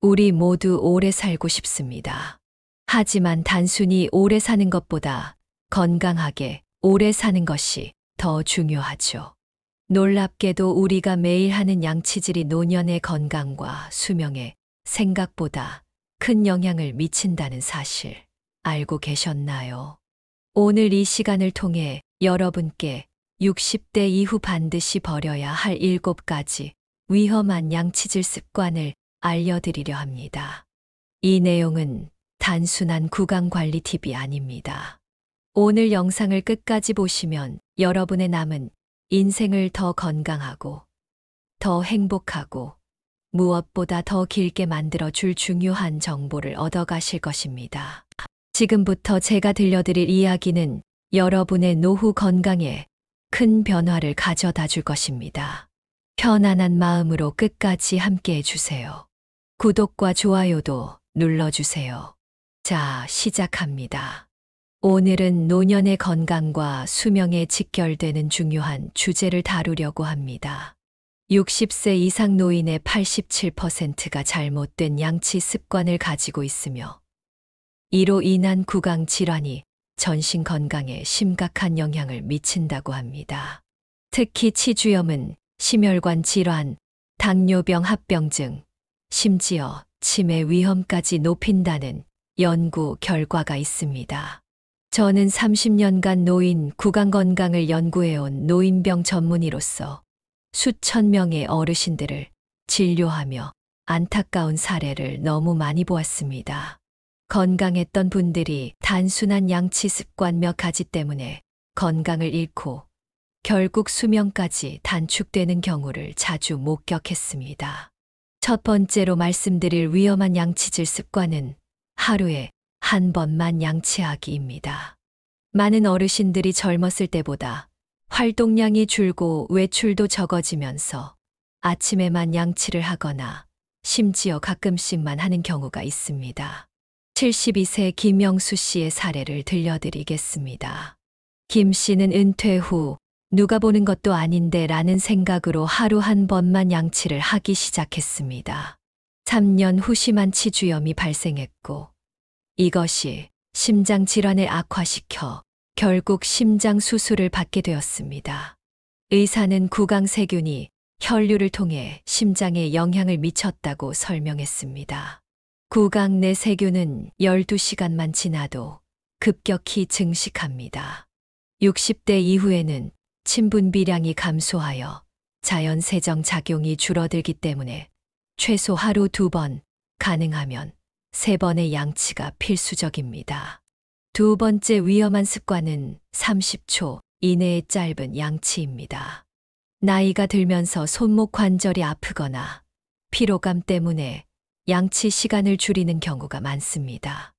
우리 모두 오래 살고 싶습니다. 하지만 단순히 오래 사는 것보다 건강하게 오래 사는 것이 더 중요하죠. 놀랍게도 우리가 매일 하는 양치질이 노년의 건강과 수명에 생각보다 큰 영향을 미친다는 사실 알고 계셨나요? 오늘 이 시간을 통해 여러분께 60대 이후 반드시 버려야 할 7가지 위험한 양치질 습관을 알려드리려 합니다. 이 내용은 단순한 구강 관리 팁이 아닙니다. 오늘 영상을 끝까지 보시면 여러분의 남은 인생을 더 건강하고, 더 행복하고, 무엇보다 더 길게 만들어줄 중요한 정보를 얻어가실 것입니다. 지금부터 제가 들려드릴 이야기는 여러분의 노후 건강에 큰 변화를 가져다 줄 것입니다. 편안한 마음으로 끝까지 함께 해주세요. 구독과 좋아요도 눌러주세요. 자, 시작합니다. 오늘은 노년의 건강과 수명에 직결되는 중요한 주제를 다루려고 합니다. 60세 이상 노인의 87%가 잘못된 양치 습관을 가지고 있으며, 이로 인한 구강 질환이 전신 건강에 심각한 영향을 미친다고 합니다. 특히 치주염은 심혈관 질환, 당뇨병, 합병증, 심지어 치매 위험까지 높인다는 연구 결과가 있습니다. 저는 30년간 노인 구강 건강을 연구해온 노인병 전문의로서 수천 명의 어르신들을 진료하며 안타까운 사례를 너무 많이 보았습니다. 건강했던 분들이 단순한 양치 습관 몇 가지 때문에 건강을 잃고 결국 수명까지 단축되는 경우를 자주 목격했습니다. 첫 번째로 말씀드릴 위험한 양치질 습관은 하루에 한 번만 양치하기입니다. 많은 어르신들이 젊었을 때보다 활동량이 줄고 외출도 적어지면서 아침에만 양치를 하거나 심지어 가끔씩만 하는 경우가 있습니다. 72세 김영수 씨의 사례를 들려드리겠습니다. 김 씨는 은퇴 후 누가 보는 것도 아닌데 라는 생각으로 하루 한 번만 양치를 하기 시작했습니다. 3년 후 심한 치주염이 발생했고, 이것이 심장 질환을 악화시켜 결국 심장 수술을 받게 되었습니다. 의사는 구강 세균이 혈류를 통해 심장에 영향을 미쳤다고 설명했습니다. 구강 내 세균은 12시간만 지나도 급격히 증식합니다. 60대 이후에는 침분비량이 감소하여 자연 세정 작용이 줄어들기 때문에 최소 하루 2번, 가능하면 3번의 양치가 필수적입니다. 두 번째 위험한 습관은 30초 이내의 짧은 양치입니다. 나이가 들면서 손목 관절이 아프거나 피로감 때문에 양치 시간을 줄이는 경우가 많습니다.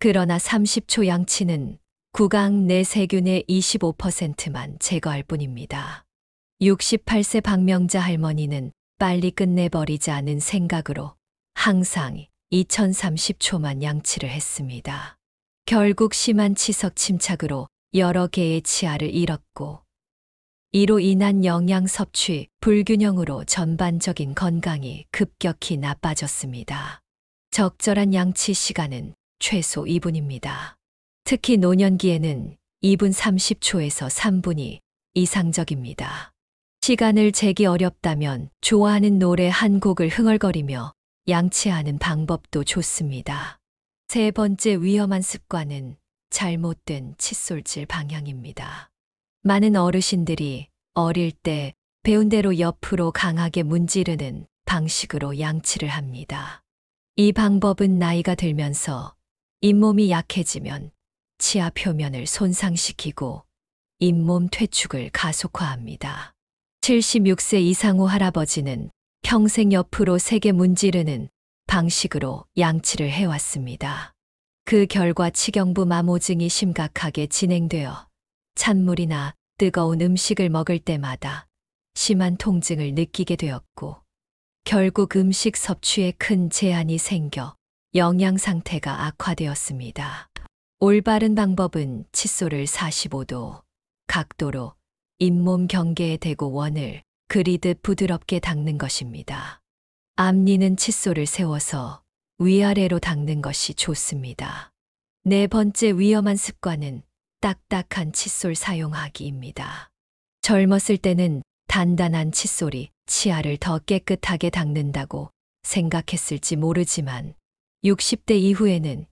그러나 30초 양치는 구강 내 세균의 25%만 제거할 뿐입니다. 68세 박명자 할머니는 빨리 끝내버리자는 생각으로 항상 2030초만 양치를 했습니다. 결국 심한 치석 침착으로 여러 개의 치아를 잃었고, 이로 인한 영양 섭취 불균형으로 전반적인 건강이 급격히 나빠졌습니다. 적절한 양치 시간은 최소 2분입니다. 특히 노년기에는 2분 30초에서 3분이 이상적입니다. 시간을 재기 어렵다면 좋아하는 노래 한 곡을 흥얼거리며 양치하는 방법도 좋습니다. 세 번째 위험한 습관은 잘못된 칫솔질 방향입니다. 많은 어르신들이 어릴 때 배운 대로 옆으로 강하게 문지르는 방식으로 양치를 합니다. 이 방법은 나이가 들면서 잇몸이 약해지면 치아 표면을 손상시키고 잇몸 퇴축을 가속화합니다. 76세 이상 후 할아버지는 평생 옆으로 세게 문지르는 방식으로 양치를 해왔습니다. 그 결과 치경부 마모증이 심각하게 진행되어 찬물이나 뜨거운 음식을 먹을 때마다 심한 통증을 느끼게 되었고, 결국 음식 섭취에 큰 제한이 생겨 영양 상태가 악화되었습니다. 올바른 방법은 칫솔을 45도 각도로 잇몸 경계에 대고 원을 그리듯 부드럽게 닦는 것입니다. 앞니는 칫솔을 세워서 위아래로 닦는 것이 좋습니다. 네 번째 위험한 습관은 딱딱한 칫솔 사용하기입니다. 젊었을 때는 단단한 칫솔이 치아를 더 깨끗하게 닦는다고 생각했을지 모르지만 60대 이후에는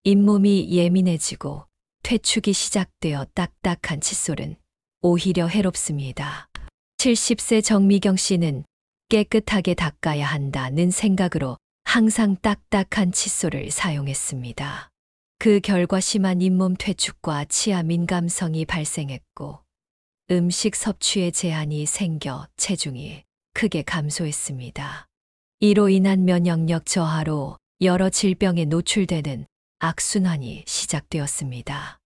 잇몸이 예민해지고 퇴축이 시작되어 딱딱한 칫솔은 오히려 해롭습니다. 70세 정미경 씨는 깨끗하게 닦아야 한다는 생각으로 항상 딱딱한 칫솔을 사용했습니다. 그 결과 심한 잇몸 퇴축과 치아 민감성이 발생했고 음식 섭취에 제한이 생겨 체중이 크게 감소했습니다. 이로 인한 면역력 저하로 여러 질병에 노출되는 악순환이 시작되었습니다.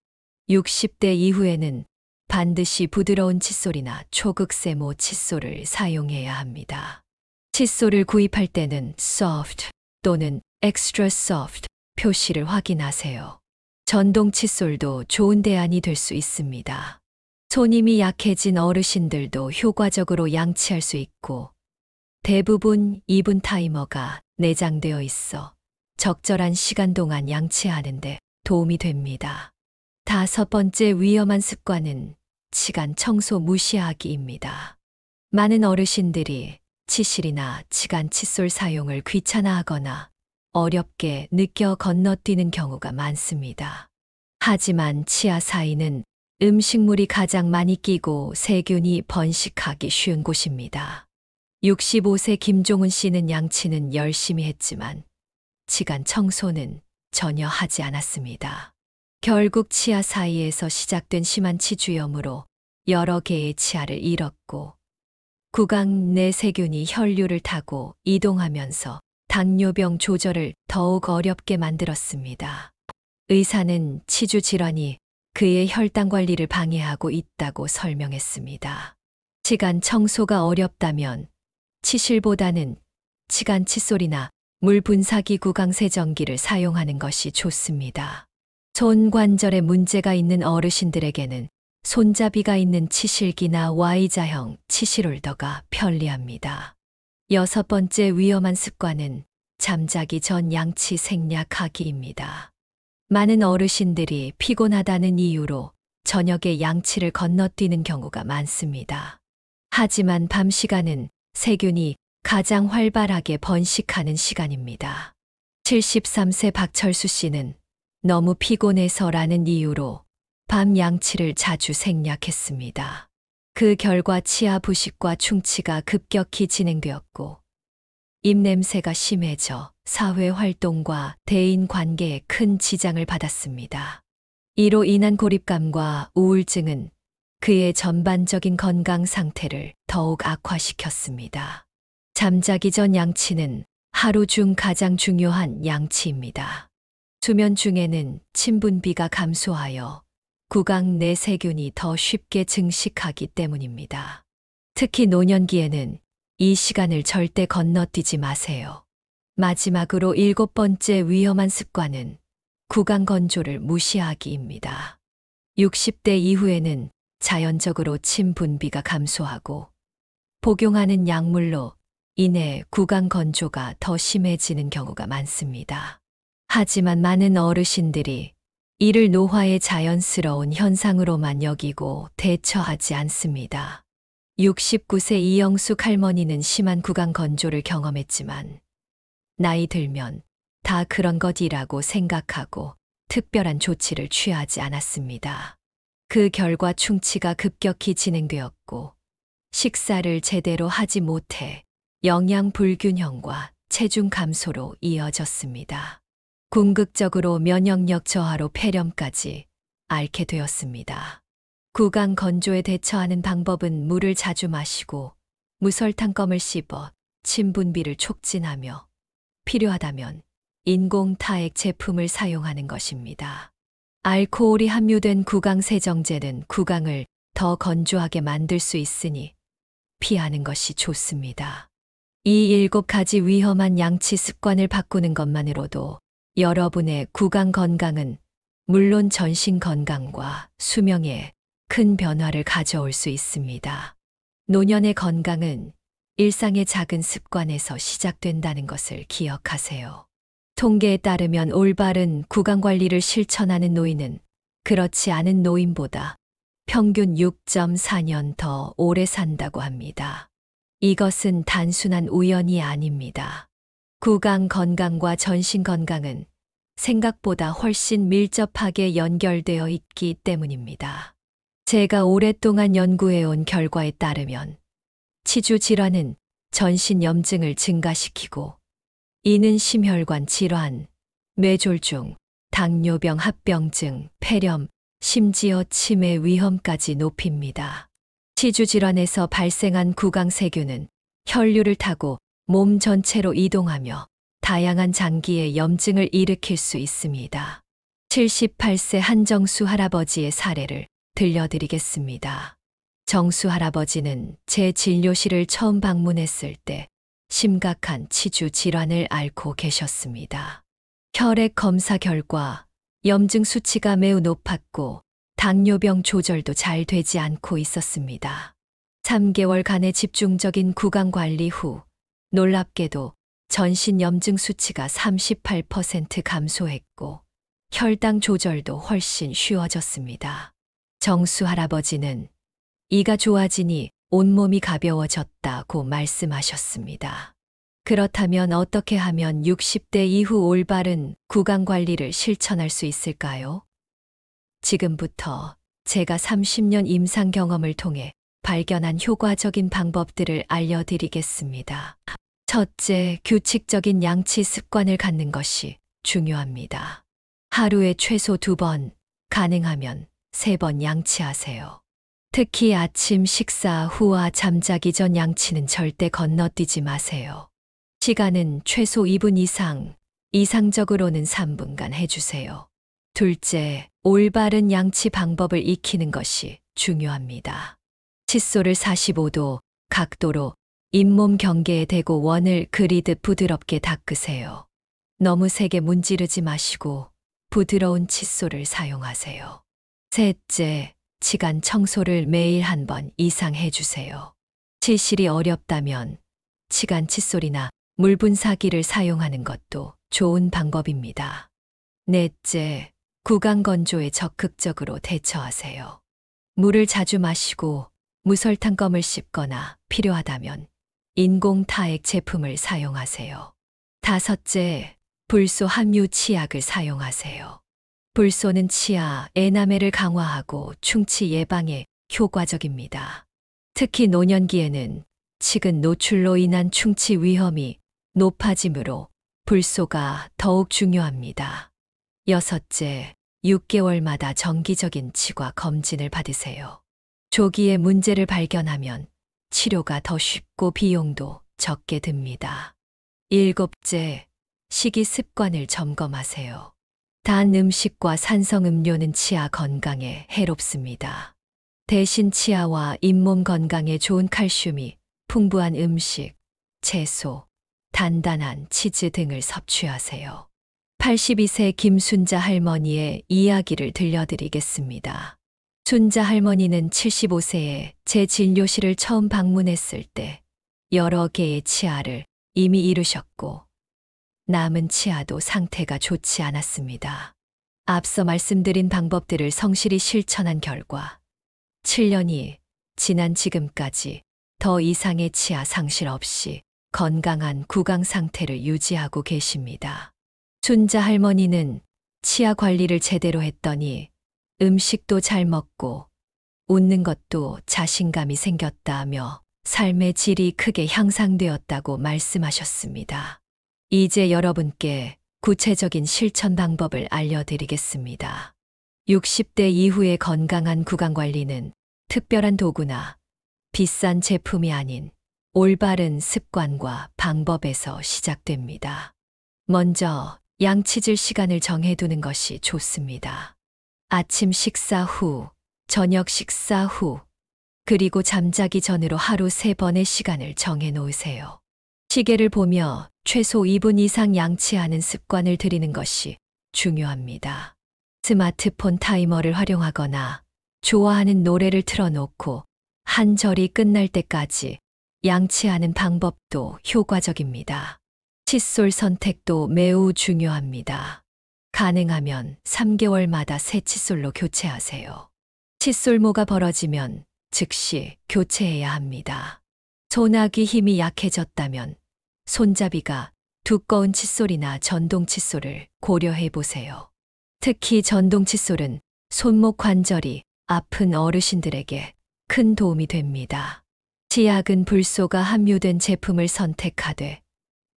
60대 이후에는 반드시 부드러운 칫솔이나 초극세모 칫솔을 사용해야 합니다. 칫솔을 구입할 때는 soft 또는 extra soft 표시를 확인하세요. 전동 칫솔도 좋은 대안이 될 수 있습니다. 손님이 약해진 어르신들도 효과적으로 양치할 수 있고 대부분 2분 타이머가 내장되어 있어 적절한 시간 동안 양치하는데 도움이 됩니다. 다섯 번째 위험한 습관은 치간 청소 무시하기입니다. 많은 어르신들이 치실이나 치간 칫솔 사용을 귀찮아하거나 어렵게 느껴 건너뛰는 경우가 많습니다. 하지만 치아 사이는 음식물이 가장 많이 끼고 세균이 번식하기 쉬운 곳입니다. 65세 김종은 씨는 양치는 열심히 했지만 치간 청소는 전혀 하지 않았습니다. 결국 치아 사이에서 시작된 심한 치주염으로 여러 개의 치아를 잃었고 구강 내 세균이 혈류를 타고 이동하면서 당뇨병 조절을 더욱 어렵게 만들었습니다. 의사는 치주 질환이 그의 혈당 관리를 방해하고 있다고 설명했습니다. 치간 청소가 어렵다면 치실보다는 치간 칫솔이나 물 분사기 구강 세정기를 사용하는 것이 좋습니다. 손 관절에 문제가 있는 어르신들에게는 손잡이가 있는 치실기나 Y자형 치실홀더가 편리합니다. 여섯 번째 위험한 습관은 잠자기 전 양치 생략하기입니다. 많은 어르신들이 피곤하다는 이유로 저녁에 양치를 건너뛰는 경우가 많습니다. 하지만 밤 시간은 세균이 가장 활발하게 번식하는 시간입니다. 73세 박철수 씨는 너무 피곤해서라는 이유로 밤 양치를 자주 생략했습니다. 그 결과 치아 부식과 충치가 급격히 진행되었고 입냄새가 심해져 사회 활동과 대인 관계에 큰 지장을 받았습니다. 이로 인한 고립감과 우울증은 그의 전반적인 건강 상태를 더욱 악화시켰습니다. 잠자기 전 양치는 하루 중 가장 중요한 양치입니다. 수면 중에는 침분비가 감소하여 구강 내 세균이 더 쉽게 증식하기 때문입니다. 특히 노년기에는 이 시간을 절대 건너뛰지 마세요. 마지막으로 일곱 번째 위험한 습관은 구강 건조를 무시하기입니다. 60대 이후에는 자연적으로 침 분비가 감소하고 복용하는 약물로 인해 구강 건조가 더 심해지는 경우가 많습니다. 하지만 많은 어르신들이 이를 노화의 자연스러운 현상으로만 여기고 대처하지 않습니다. 69세 이영숙 할머니는 심한 구강 건조를 경험했지만 나이 들면 다 그런 것이라고 생각하고 특별한 조치를 취하지 않았습니다. 그 결과 충치가 급격히 진행되었고 식사를 제대로 하지 못해 영양 불균형과 체중 감소로 이어졌습니다. 궁극적으로 면역력 저하로 폐렴까지 앓게 되었습니다. 구강 건조에 대처하는 방법은 물을 자주 마시고 무설탕 껌을 씹어 침 분비를 촉진하며 필요하다면 인공 타액 제품을 사용하는 것입니다. 알코올이 함유된 구강 세정제는 구강을 더 건조하게 만들 수 있으니 피하는 것이 좋습니다. 이 7가지 위험한 양치 습관을 바꾸는 것만으로도 여러분의 구강 건강은 물론 전신 건강과 수명에 큰 변화를 가져올 수 있습니다. 노년의 건강은 일상의 작은 습관에서 시작된다는 것을 기억하세요. 통계에 따르면 올바른 구강 관리를 실천하는 노인은 그렇지 않은 노인보다 평균 6.4년 더 오래 산다고 합니다. 이것은 단순한 우연이 아닙니다. 구강 건강과 전신 건강은 생각보다 훨씬 밀접하게 연결되어 있기 때문입니다. 제가 오랫동안 연구해온 결과에 따르면 치주 질환은 전신 염증을 증가시키고 이는 심혈관 질환, 뇌졸중, 당뇨병 합병증, 폐렴, 심지어 치매 위험까지 높입니다. 치주 질환에서 발생한 구강세균은 혈류를 타고 몸 전체로 이동하며 다양한 장기의 염증을 일으킬 수 있습니다. 78세 한정수 할아버지의 사례를 들려드리겠습니다. 정수 할아버지는 제 진료실을 처음 방문했을 때 심각한 치주 질환을 앓고 계셨습니다. 혈액 검사 결과 염증 수치가 매우 높았고 당뇨병 조절도 잘 되지 않고 있었습니다. 3개월간의 집중적인 구강 관리 후 놀랍게도 전신 염증 수치가 38% 감소했고 혈당 조절도 훨씬 쉬워졌습니다. 정수 할아버지는 이가 좋아지니 온몸이 가벼워졌다고 말씀하셨습니다. 그렇다면 어떻게 하면 60대 이후 올바른 구강 관리를 실천할 수 있을까요? 지금부터 제가 30년 임상 경험을 통해 발견한 효과적인 방법들을 알려드리겠습니다. 첫째, 규칙적인 양치 습관을 갖는 것이 중요합니다. 하루에 최소 2번, 가능하면 3번 양치하세요. 특히 아침 식사 후와 잠자기 전 양치는 절대 건너뛰지 마세요. 시간은 최소 2분 이상, 이상적으로는 3분간 해주세요. 둘째, 올바른 양치 방법을 익히는 것이 중요합니다. 칫솔을 45도 각도로 잇몸 경계에 대고 원을 그리듯 부드럽게 닦으세요. 너무 세게 문지르지 마시고 부드러운 칫솔을 사용하세요. 셋째, 치간 청소를 매일 1번 이상 해주세요. 치실이 어렵다면 치간 칫솔이나 물 분사기를 사용하는 것도 좋은 방법입니다. 넷째, 구강 건조에 적극적으로 대처하세요. 물을 자주 마시고 무설탕 껌을 씹거나 필요하다면 인공 타액 제품을 사용하세요. 다섯째, 불소 함유 치약을 사용하세요. 불소는 치아, 에나멜을 강화하고 충치 예방에 효과적입니다. 특히 노년기에는 치근 노출로 인한 충치 위험이 높아지므로 불소가 더욱 중요합니다. 여섯째, 6개월마다 정기적인 치과 검진을 받으세요. 조기에 문제를 발견하면 치료가 더 쉽고 비용도 적게 듭니다. 일곱째, 식이 습관을 점검하세요. 단 음식과 산성 음료는 치아 건강에 해롭습니다. 대신 치아와 잇몸 건강에 좋은 칼슘이 풍부한 음식, 채소, 단단한 치즈 등을 섭취하세요. 82세 김순자 할머니의 이야기를 들려드리겠습니다. 순자 할머니는 75세에 제 진료실을 처음 방문했을 때 여러 개의 치아를 이미 잃으셨고 남은 치아도 상태가 좋지 않았습니다. 앞서 말씀드린 방법들을 성실히 실천한 결과 7년이 지난 지금까지 더 이상의 치아 상실 없이 건강한 구강 상태를 유지하고 계십니다. 순자 할머니는 치아 관리를 제대로 했더니 음식도 잘 먹고 웃는 것도 자신감이 생겼다며 삶의 질이 크게 향상되었다고 말씀하셨습니다. 이제 여러분께 구체적인 실천 방법을 알려드리겠습니다. 60대 이후의 건강한 구강 관리는 특별한 도구나 비싼 제품이 아닌 올바른 습관과 방법에서 시작됩니다. 먼저 양치질 시간을 정해두는 것이 좋습니다. 아침 식사 후, 저녁 식사 후, 그리고 잠자기 전으로 하루 3번의 시간을 정해 놓으세요. 시계를 보며 최소 2분 이상 양치하는 습관을 들이는 것이 중요합니다. 스마트폰 타이머를 활용하거나 좋아하는 노래를 틀어놓고 한 절이 끝날 때까지 양치하는 방법도 효과적입니다. 칫솔 선택도 매우 중요합니다. 가능하면 3개월마다 새 칫솔로 교체하세요. 칫솔모가 벌어지면 즉시 교체해야 합니다. 손아귀 힘이 약해졌다면 손잡이가 두꺼운 칫솔이나 전동 칫솔을 고려해 보세요. 특히 전동 칫솔은 손목 관절이 아픈 어르신들에게 큰 도움이 됩니다. 치약은 불소가 함유된 제품을 선택하되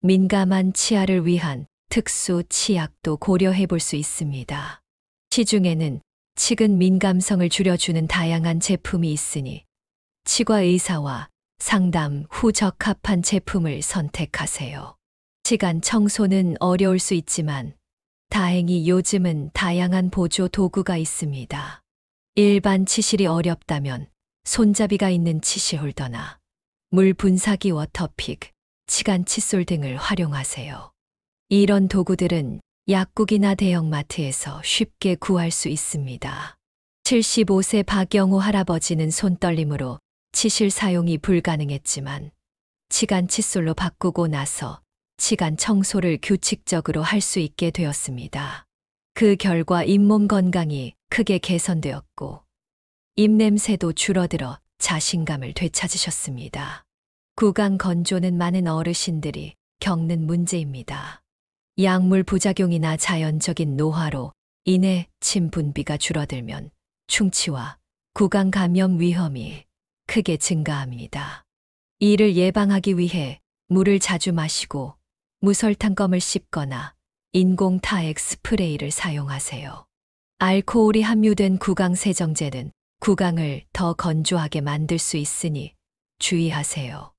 민감한 치아를 위한 특수 치약도 고려해 볼 수 있습니다. 시중에는 치근 민감성을 줄여주는 다양한 제품이 있으니 치과 의사와 상담 후 적합한 제품을 선택하세요. 치간 청소는 어려울 수 있지만 다행히 요즘은 다양한 보조 도구가 있습니다. 일반 치실이 어렵다면 손잡이가 있는 치실 홀더나 물 분사기 워터픽, 치간 칫솔 등을 활용하세요. 이런 도구들은 약국이나 대형마트에서 쉽게 구할 수 있습니다. 75세 박영호 할아버지는 손떨림으로 치실 사용이 불가능했지만 치간 칫솔로 바꾸고 나서 치간 청소를 규칙적으로 할 수 있게 되었습니다. 그 결과 잇몸 건강이 크게 개선되었고 입냄새도 줄어들어 자신감을 되찾으셨습니다. 구강 건조는 많은 어르신들이 겪는 문제입니다. 약물 부작용이나 자연적인 노화로 인해 침 분비가 줄어들면 충치와 구강 감염 위험이 크게 증가합니다. 이를 예방하기 위해 물을 자주 마시고 무설탕껌을 씹거나 인공 타액 스프레이를 사용하세요. 알코올이 함유된 구강 세정제는 구강을 더 건조하게 만들 수 있으니 주의하세요.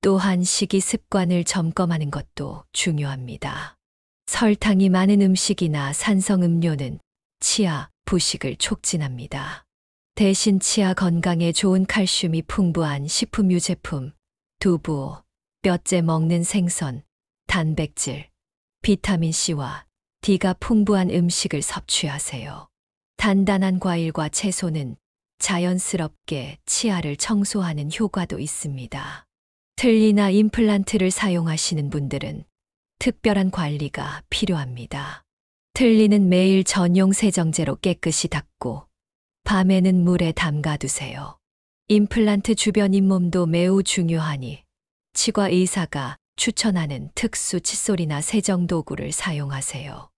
또한 식이 습관을 점검하는 것도 중요합니다. 설탕이 많은 음식이나 산성 음료는 치아 부식을 촉진합니다. 대신 치아 건강에 좋은 칼슘이 풍부한 식품유 제품, 두부, 뼈째 먹는 생선, 단백질, 비타민C와 D가 풍부한 음식을 섭취하세요. 단단한 과일과 채소는 자연스럽게 치아를 청소하는 효과도 있습니다. 틀니나 임플란트를 사용하시는 분들은 특별한 관리가 필요합니다. 틀니는 매일 전용 세정제로 깨끗이 닦고 밤에는 물에 담가두세요. 임플란트 주변 잇몸도 매우 중요하니 치과 의사가 추천하는 특수 칫솔이나 세정 도구를 사용하세요.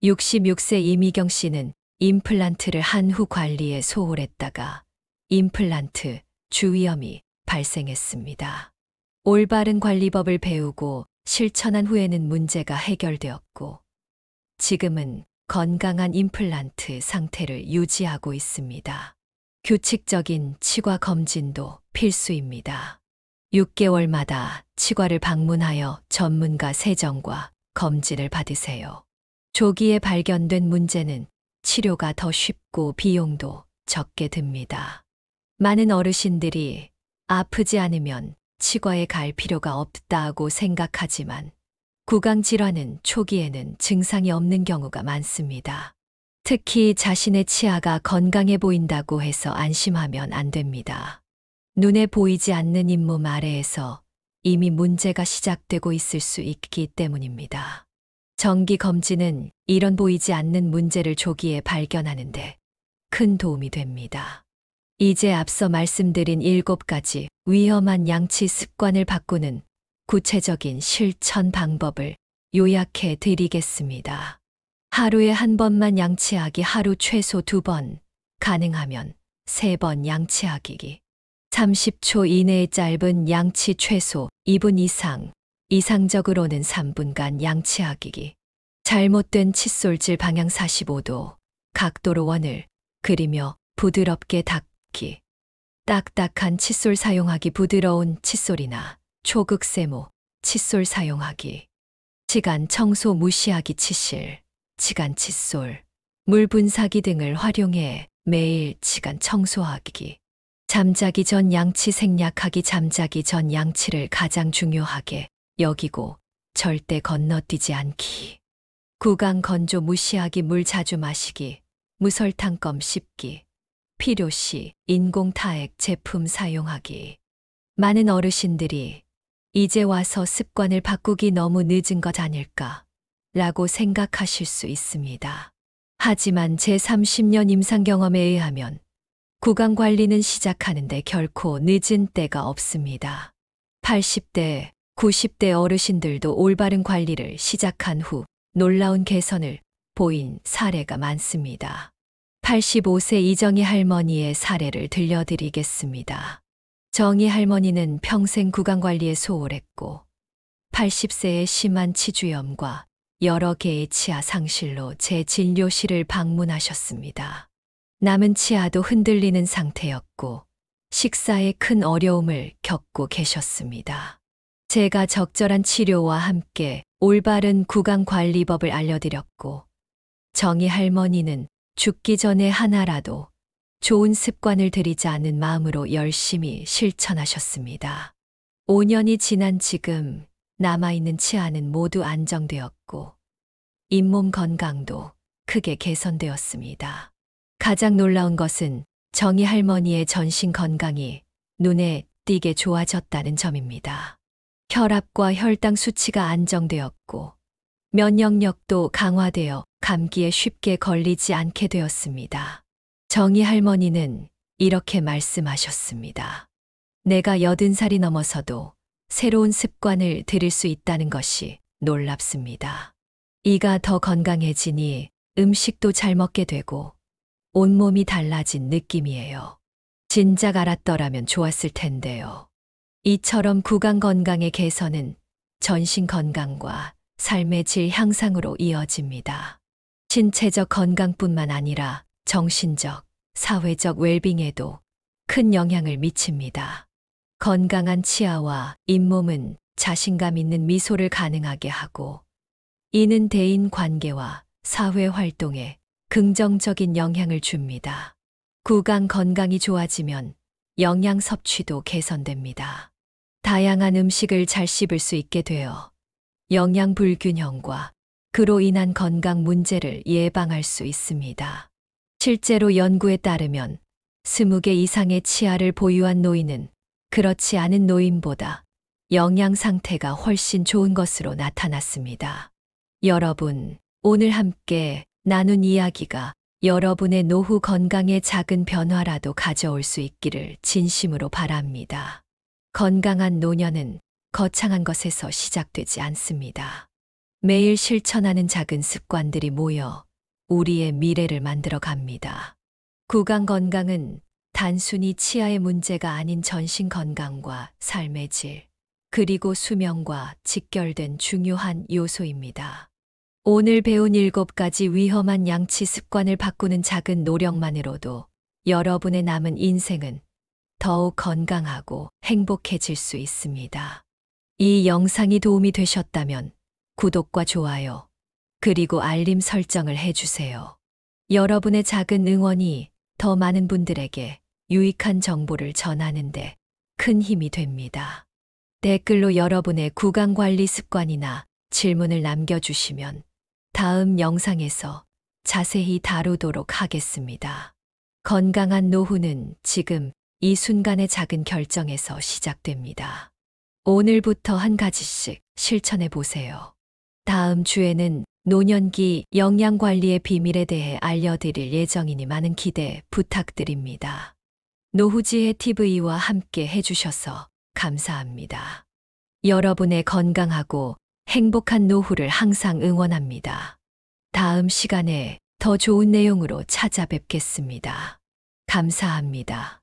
66세 이미경 씨는 임플란트를 한 후 관리에 소홀했다가 임플란트 주위염이 발생했습니다. 올바른 관리법을 배우고 실천한 후에는 문제가 해결되었고 지금은 건강한 임플란트 상태를 유지하고 있습니다. 규칙적인 치과 검진도 필수입니다. 6개월마다 치과를 방문하여 전문가 세정과 검진을 받으세요. 조기에 발견된 문제는 치료가 더 쉽고 비용도 적게 듭니다. 많은 어르신들이 아프지 않으면 치과에 갈 필요가 없다고 생각하지만 구강질환은 초기에는 증상이 없는 경우가 많습니다. 특히 자신의 치아가 건강해 보인다고 해서 안심하면 안 됩니다. 눈에 보이지 않는 잇몸 아래에서 이미 문제가 시작되고 있을 수 있기 때문입니다. 정기 검진은 이런 보이지 않는 문제를 조기에 발견하는데 큰 도움이 됩니다. 이제 앞서 말씀드린 7가지 위험한 양치 습관을 바꾸는 구체적인 실천 방법을 요약해 드리겠습니다. 하루에 한 번만 양치하기, 하루 최소 2번, 가능하면 3번 양치하기. 30초 이내의 짧은 양치 최소 2분 이상, 이상적으로는 3분간 양치하기. 잘못된 칫솔질 방향 45도, 각도로 원을 그리며 부드럽게 닦기. 딱딱한 칫솔 사용하기, 부드러운 칫솔이나 초극세모 칫솔 사용하기. 치간 청소 무시하기, 치실, 치간 칫솔, 물 분사기 등을 활용해 매일 치간 청소하기. 잠자기 전 양치 생략하기. 잠자기 전 양치를 가장 중요하게 여기고 절대 건너뛰지 않기. 구강 건조 무시하기. 물 자주 마시기. 무설탕껌 씹기. 필요시 인공 타액 제품 사용하기. 많은 어르신들이 이제 와서 습관을 바꾸기 너무 늦은 것 아닐까 라고 생각하실 수 있습니다. 하지만 제 30년 임상 경험에 의하면 구강 관리는 시작하는데 결코 늦은 때가 없습니다. 80대, 90대 어르신들도 올바른 관리를 시작한 후 놀라운 개선을 보인 사례가 많습니다. 85세 이정희 할머니의 사례를 들려드리겠습니다. 정희 할머니는 평생 구강 관리에 소홀했고 80세에 심한 치주염과 여러 개의 치아 상실로 제 진료실을 방문하셨습니다. 남은 치아도 흔들리는 상태였고 식사에 큰 어려움을 겪고 계셨습니다. 제가 적절한 치료와 함께 올바른 구강 관리법을 알려드렸고 정희 할머니는 죽기 전에 하나라도 좋은 습관을 들이자는 마음으로 열심히 실천하셨습니다. 5년이 지난 지금 남아있는 치아는 모두 안정되었고 잇몸 건강도 크게 개선되었습니다. 가장 놀라운 것은 정희 할머니의 전신 건강이 눈에 띄게 좋아졌다는 점입니다. 혈압과 혈당 수치가 안정되었고 면역력도 강화되어 감기에 쉽게 걸리지 않게 되었습니다. 정희 할머니는 이렇게 말씀하셨습니다. 내가 80살이 넘어서도 새로운 습관을 들일 수 있다는 것이 놀랍습니다. 이가 더 건강해지니 음식도 잘 먹게 되고 온몸이 달라진 느낌이에요. 진작 알았더라면 좋았을 텐데요. 이처럼 구강 건강의 개선은 전신 건강과 삶의 질 향상으로 이어집니다. 신체적 건강뿐만 아니라 정신적, 사회적 웰빙에도 큰 영향을 미칩니다. 건강한 치아와 잇몸은 자신감 있는 미소를 가능하게 하고 이는 대인 관계와 사회 활동에 긍정적인 영향을 줍니다. 구강 건강이 좋아지면 영양 섭취도 개선됩니다. 다양한 음식을 잘 씹을 수 있게 되어 영양 불균형과 그로 인한 건강 문제를 예방할 수 있습니다. 실제로 연구에 따르면 20개 이상의 치아를 보유한 노인은 그렇지 않은 노인보다 영양 상태가 훨씬 좋은 것으로 나타났습니다. 여러분, 오늘 함께 나눈 이야기가 여러분의 노후 건강에 작은 변화라도 가져올 수 있기를 진심으로 바랍니다. 건강한 노년은 거창한 것에서 시작되지 않습니다. 매일 실천하는 작은 습관들이 모여 우리의 미래를 만들어 갑니다. 구강 건강은 단순히 치아의 문제가 아닌 전신 건강과 삶의 질, 그리고 수명과 직결된 중요한 요소입니다. 오늘 배운 7가지 위험한 양치 습관을 바꾸는 작은 노력만으로도 여러분의 남은 인생은 더욱 건강하고 행복해질 수 있습니다. 이 영상이 도움이 되셨다면 구독과 좋아요, 그리고 알림 설정을 해주세요. 여러분의 작은 응원이 더 많은 분들에게 유익한 정보를 전하는데 큰 힘이 됩니다. 댓글로 여러분의 구강 관리 습관이나 질문을 남겨주시면 다음 영상에서 자세히 다루도록 하겠습니다. 건강한 노후는 지금 이 순간의 작은 결정에서 시작됩니다. 오늘부터 한 가지씩 실천해 보세요. 다음 주에는 노년기 영양관리의 비밀에 대해 알려드릴 예정이니 많은 기대 부탁드립니다. 노후지혜 TV와 함께 해주셔서 감사합니다. 여러분의 건강하고 행복한 노후를 항상 응원합니다. 다음 시간에 더 좋은 내용으로 찾아뵙겠습니다. 감사합니다.